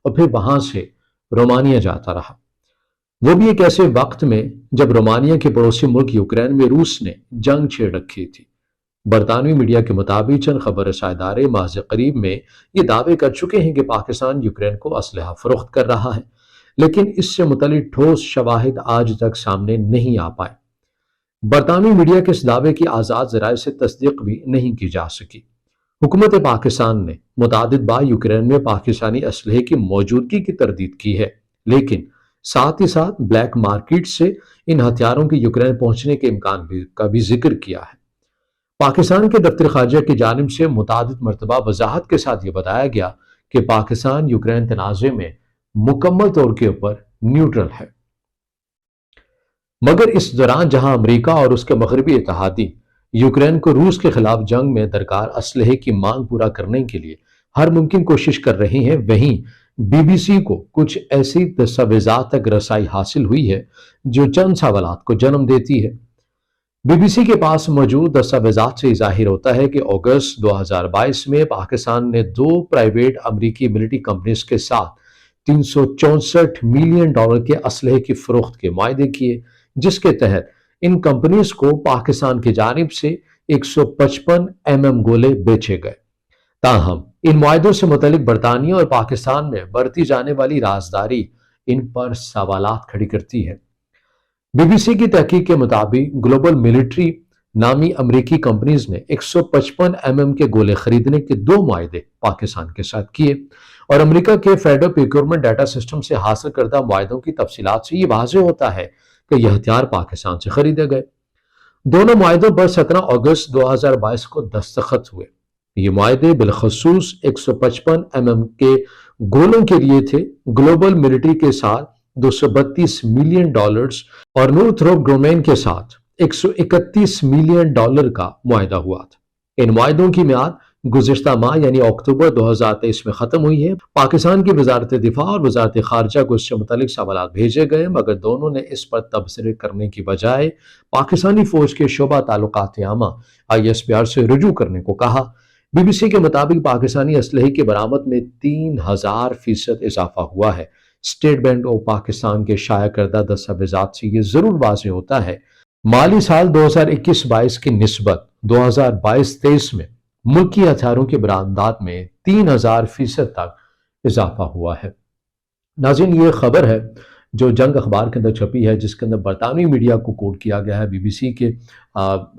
اور پھر وہاں سے رومانیہ جاتا رہا، وہ بھی ایک ایسے وقت میں جب رومانیہ کے پڑوسی ملک یوکرین میں روس نے جنگ چھیڑ رکھی تھی۔ برطانوی میڈیا کے مطابق چند خبر رساں ادارے ماضی قریب میں یہ دعوے کر چکے ہیں کہ پاکستان یوکرین کو اسلحہ فروخت کر رہا ہے، لیکن اس سے متعلق ٹھوس شواہد آج تک سامنے نہیں آ پائے۔ برطانوی میڈیا کے اس دعوے کی آزاد ذرائع سے تصدیق بھی نہیں کی جا سکی۔ حکومت پاکستان نے متعدد بار یوکرین میں پاکستانی اسلحے کی موجودگی کی تردید کی ہے، لیکن ساتھ ہی ساتھ بلیک مارکیٹ سے ان ہتھیاروں کے یوکرین پہنچنے کے امکان کا بھی ذکر کیا ہے۔ پاکستان کے دفتر خارجہ کی جانب سے متعدد مرتبہ وضاحت کے ساتھ یہ بتایا گیا کہ پاکستان یوکرین تنازع میں مکمل طور کے اوپر نیوٹرل ہے، مگر اس دوران جہاں امریکہ اور اس کے مغربی اتحادی یوکرین کو روس کے خلاف جنگ میں درکار اسلحے کی مانگ پورا کرنے کے لیے ہر ممکن کوشش کر رہے ہیں، وہیں بی بی سی کو کچھ ایسی دستاویزات تک رسائی حاصل ہوئی ہے جو چند سوالات کو جنم دیتی ہے۔ بی بی سی کے پاس موجود دستاویزات سے ظاہر ہوتا ہے کہ اگست 2022 میں پاکستان نے 2 پرائیویٹ امریکی ملٹری کمپنیز کے ساتھ $364 ملین کے اسلحے کی فروخت کے معاہدے کیے، جس کے تحت ان کمپنیز کو پاکستان کی جانب سے 155 گولے بیچے گئے۔ تاہم ان معاہدوں سے متعلق برطانیہ اور پاکستان میں برتی جانے والی رازداری ان پر سوالات کھڑی کرتی ہے۔ بی بی سی کی تحقیق کے مطابق گلوبل ملٹری نامی امریکی کمپنیز نے 155 کے گولے خریدنے کے 2 معاہدے پاکستان کے ساتھ کیے، اور امریکہ کے فیڈرل پروکیورمنٹ ڈیٹا سسٹم سے حاصل کردہ معاہدوں کی تفصیلات سے یہ واضح ہوتا ہے کہ یہ ہتھیار پاکستان سے خریدے گئے۔ دونوں معاہدوں پر 17 اگست 2022 کو دستخط ہوئے۔ یہ معاہدے بالخصوص 155 کے گولوں کے لیے تھے۔ گلوبل ملٹری کے ساتھ $232 ملین اور نورتھروپ گرومین کے ساتھ $131 ملین کا معاہدہ ہوا تھا۔ ان معاہدوں کی میعاد گزشتہ ماہ یعنی اکتوبر 2023 میں ختم ہوئی ہے۔ پاکستان کی وزارت دفاع اور وزارت خارجہ کو اس سے متعلق سوالات بھیجے گئے، مگر دونوں نے اس پر تبصرے کرنے کی بجائے پاکستانی فوج کے شعبہ تعلقات عامہ ISPR سے رجوع کرنے کو کہا۔ بی بی سی کے مطابق پاکستانی اسلحے کی برآمد میں 3000% اضافہ ہوا ہے۔ اسٹیٹ بینک آف پاکستان کے شائع کردہ دستاویزات سے یہ ضرور واضح ہوتا ہے، مالی سال 2021-22 کی نسبت 2022-23 میں ملکی ہتھیاروں کی برآمدات میں 3000% تک اضافہ ہوا ہے۔ ناظرین، یہ خبر ہے جو جنگ اخبار کے اندر چھپی ہے، جس کے اندر برطانوی میڈیا کو کوٹ کیا گیا ہے، بی بی سی کے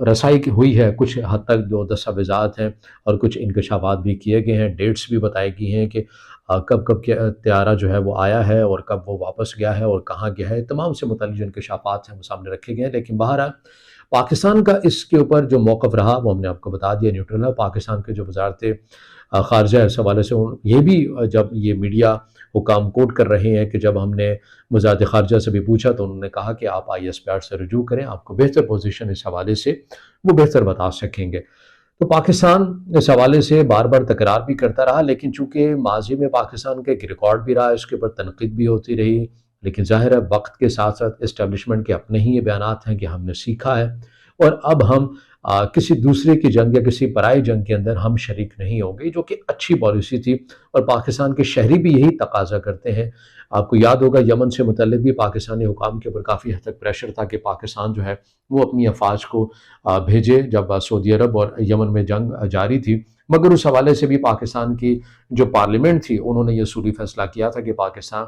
رسائی ہوئی ہے، کچھ حد تک جو دستاویزات ہیں اور کچھ انکشافات بھی کیے گئے ہیں، ڈیٹس بھی بتائی گئی ہیں کہ کب کیا طیارہ جو ہے وہ آیا ہے اور کب وہ واپس گیا ہے اور کہاں گیا ہے، تمام سے متعلق جو انکشافات ہیں وہ سامنے رکھے گئے ہیں۔ لیکن بہرحال پاکستان کا اس کے اوپر جو موقف رہا وہ ہم نے آپ کو بتا دیا، نیوٹرل ہے۔ پاکستان کے جو وزارت خارجہ اس حوالے سے یہ بھی جب یہ میڈیا حکام کوٹ کر رہے ہیں کہ جب ہم نے وزارت خارجہ سے بھی پوچھا تو انہوں نے کہا کہ آپ ISPR سے رجوع کریں، آپ کو بہتر پوزیشن اس حوالے سے وہ بہتر بتا سکیں گے۔ تو پاکستان اس حوالے سے بار بار تکرار بھی کرتا رہا، لیکن چونکہ ماضی میں پاکستان کا ایک ریکارڈ بھی رہا، اس کے اوپر تنقید بھی ہوتی رہی، لیکن ظاہر ہے وقت کے ساتھ ساتھ اسٹیبلشمنٹ کے اپنے ہی یہ بیانات ہیں کہ ہم نے سیکھا ہے اور اب ہم کسی دوسرے کی جنگ یا کسی پرائی جنگ کے اندر ہم شریک نہیں ہوں گے، جو کہ اچھی پالیسی تھی اور پاکستان کے شہری بھی یہی تقاضا کرتے ہیں۔ آپ کو یاد ہوگا یمن سے متعلق بھی پاکستانی حکام کے اوپر کافی حد تک پریشر تھا کہ پاکستان جو ہے وہ اپنی افواج کو بھیجے جب سعودی عرب اور یمن میں جنگ جاری تھی، مگر اس حوالے سے بھی پاکستان کی جو پارلیمنٹ تھی انہوں نے یہ اصولی فیصلہ کیا تھا کہ پاکستان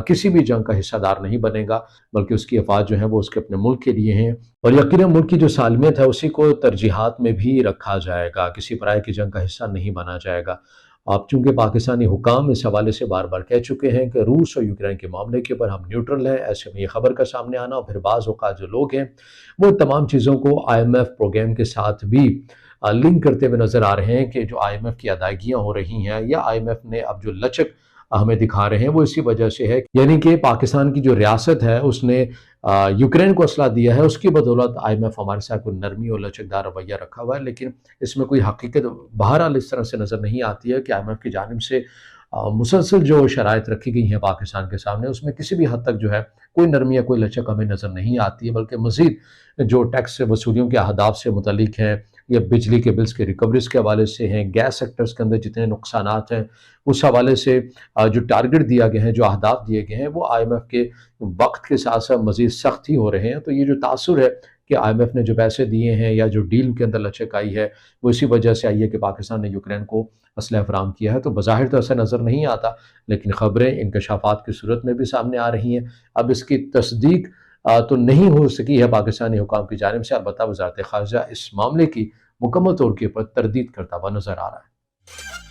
کسی بھی جنگ کا حصہ دار نہیں بنے گا، بلکہ اس کی افواج جو ہیں وہ اس کے اپنے ملک کے لیے ہیں، اور یقیناً ملک کی جو سالمیت ہے اسی کو ترجیحات میں بھی رکھا جائے گا، کسی پرائے کی جنگ کا حصہ نہیں بنا جائے گا۔ اب چونکہ پاکستانی حکام اس حوالے سے بار بار کہہ چکے ہیں کہ روس اور یوکرین کے معاملے کے اوپر ہم نیوٹرل ہیں، ایسے میں یہ خبر کا سامنے آنا اور پھر بعض اوقات جو لوگ ہیں وہ تمام چیزوں کو IMF پروگرام کے ساتھ بھی لنک کرتے ہوئے نظر آ رہے ہیں کہ جو IMF کی ادائیگیاں ہو رہی ہیں یا IMF نے اب جو لچک ہمیں دکھا رہے ہیں وہ اسی وجہ سے ہے، یعنی کہ پاکستان کی جو ریاست ہے اس نے یوکرین کو اسلحہ دیا ہے، اس کی بدولت IMF ہمارے ساتھ کوئی نرمی اور لچکدار رویہ رکھا ہوا ہے، لیکن اس میں کوئی حقیقت بہرحال اس طرح سے نظر نہیں آتی ہے کہ IMF کی جانب سے مسلسل جو شرائط رکھی گئی ہیں پاکستان کے سامنے اس میں کسی بھی حد تک جو ہے کوئی نرمی یا کوئی لچک ہمیں نظر نہیں آتی ہے، بلکہ مزید جو ٹیکس وصولیوں کے اہداف سے متعلق ہیں یا بجلی کے بلز کے ریکوریز کے حوالے سے ہیں، گیس سیکٹرز کے اندر جتنے نقصانات ہیں اس حوالے سے جو ٹارگٹ دیا گئے ہیں، جو اہداف دیے گئے ہیں، وہ آئی ایم ایف کے وقت کے ساتھ ساتھ مزید سخت ہی ہو رہے ہیں۔ تو یہ جو تاثر ہے کہ آئی ایم ایف نے جو پیسے دیے ہیں یا جو ڈیل کے اندر لچک آئی ہے، وہ اسی وجہ سے آئی ہے کہ پاکستان نے یوکرین کو اسلحہ فراہم کیا ہے۔ تو بظاہر تو ایسا نظر نہیں آتا، لیکن خبریں انکشافات کی صورت میں بھی سامنے آ رہی ہیں۔ اب اس کی تصدیق تو نہیں ہو سکی ہے پاکستانی حکام کی جانب سے، البتہ وزارت خارجہ اس معاملے کی مکمل طور کے اوپر تردید کرتا ہوا نظر آ رہا ہے۔